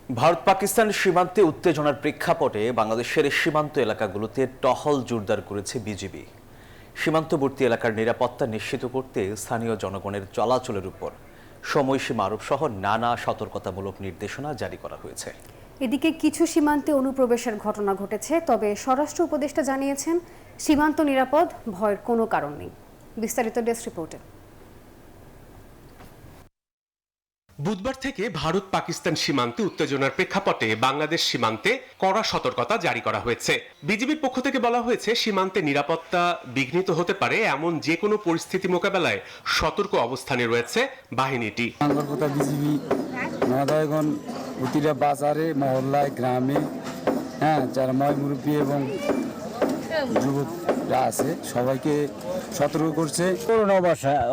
ভারত পাকিস্তান সীমান্তে উত্তেজনার প্রেক্ষাপটে বাংলাদেশের সীমান্ত এলাকাগুলোতে টহল জোরদার করেছে বিজিবি। সীমান্তবর্তী এলাকার নিরাপত্তা নিশ্চিত করতে স্থানীয় জনগণের চলাচলের উপর সময়সীমা আরোপ সহ নানা সতর্কতামূলক নির্দেশনা জারি করা হয়েছে। এদিকে কিছু সীমান্তে অনুপ্রবেশের ঘটনা ঘটেছে, তবে স্বরাষ্ট্র উপদেষ্টা জানিয়েছেন সীমান্ত নিরাপদ, ভয়ের কোনো কারণ নেই। বিস্তারিত ডেস্ক রিপোর্টে। বুধবার থেকে ভারত পাকিস্তান সীমান্তে উত্তেজনার প্রেক্ষাপটে বাংলাদেশ সীমান্তে কড়া সতর্কতা জারি করা হয়েছে। বিজিবির পক্ষ থেকে বলা হয়েছে, সীমান্তে নিরাপত্তা বিঘ্নিত হতে পারে এমন যে কোনো পরিস্থিতি মোকাবেলায় সতর্ক অবস্থানে রয়েছে বাহিনীটি। বিজিবি মহোদয়গণ প্রতিটা বাজারে, মহল্লায়, গ্রামে যারা ময় মুরব্বী এবং যুবকরা আছে সবাইকে সতর্ক করছে। করুণ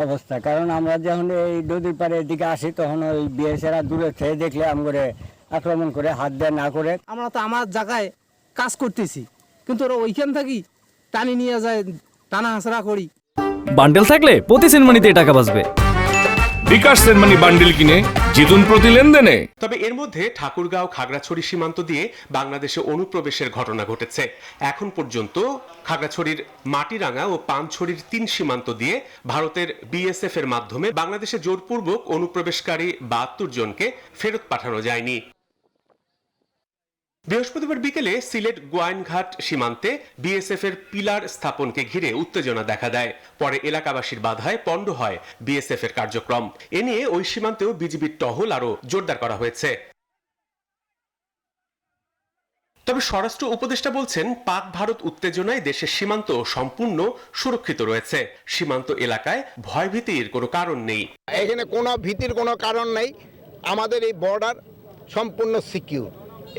অবস্থা, কারণ আমরা যখন এই নদীর পাড়ে এদিকে আসি তখন ওই বিএসএরা দূরে থেকে দেখলে আমাকে আক্রমণ করে, হাত দেয় না করে। আমরা তো আমার জায়গায় কাজ করতেছি, কিন্তু ওরা ওইখান থাকি টানি নিয়ে যায়, টানা হাসরা করি। বান্ডেল থাকলে প্রতি সেনমানিতে টাকা বাঁচবে। বিকাশ সেনমানি বান্ডেল কিনে জিতুন প্রতি লেনদেনে। তবে এর মধ্যে ঠাকুরগাঁও খাগড়াছড়ি সীমান্ত দিয়ে বাংলাদেশে অনুপ্রবেশের ঘটনা ঘটেছে। এখন পর্যন্ত খাগড়াছড়ির মাটিরাঙ্গা ও পানছড়ির 3 সীমান্ত দিয়ে ভারতের বিএসএফ এর মাধ্যমে বাংলাদেশে জোরপূর্বক অনুপ্রবেশকারী 72 জনকে ফেরত পাঠানো যায়নি। বৃহস্পতিবার বিকেলে সিলেট গোয়াইনঘাট সীমান্তে বিএসএফ এর পিলার স্থাপনকে ঘিরে উত্তেজনা দেখা দেয়। পরে এলাকাবাসীর বাধায় পণ্ড হয় বিএসএফ এর কার্যক্রম। এ নিয়ে ওই সীমান্তেও বিজিবির টহল আরো জোরদার করা হয়েছে। তবে স্বরাষ্ট্র উপদেষ্টা বলছেন, পাক ভারত উত্তেজনায় দেশের সীমান্ত সম্পূর্ণ সুরক্ষিত রয়েছে। সীমান্ত এলাকায় ভয়ভীতির কোনো কারণ নেই। এখানে কোনো ভীতির কোনো কারণ নেই। আমাদের এই বর্ডার সম্পূর্ণ সিকিউর,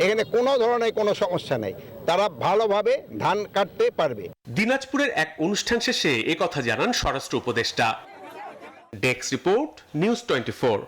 এখানে কোনো ধরনের কোনো সমস্যা নেই। তারা ভালোভাবে ধান কাটতে পারবে। দিনাজপুরের এক অনুষ্ঠান শেষে একথা জানান স্বরাষ্ট্র উপদেষ্টা। Desk report, news 24।